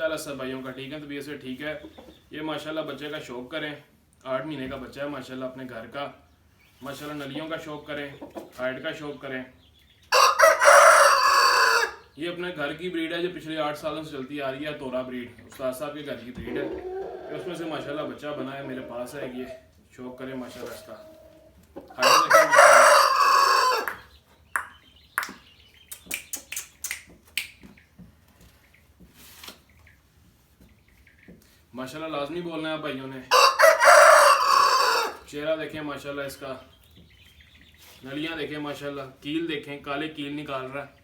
चाल है सब भाइयों का ठीक है, तबीयत से ठीक है। ये माशाल्लाह बच्चे का शौक करें, 8 महीने का बच्चा है माशाल्लाह अपने घर का। माशाल्लाह नलियों का शौक करें, हाइट का शौक करें। ये अपने घर की ब्रीड है जो पिछले 8 सालों से चलती आ रही है, तोरा ब्रीड उस्ताद साहब के घर की ब्रीड है। तो उसमें से माशाल्लाह बच्चा बना है, मेरे पास है। ये शौक करें माशाल्लाह इसका। हाइट देखें माशाल्लाह, लाजमी बोलना है भाइयों ने। चेहरा देखें माशाल्लाह इसका, नलियां देखें माशाल्लाह, कील देखें, काले कील निकाल रहा है।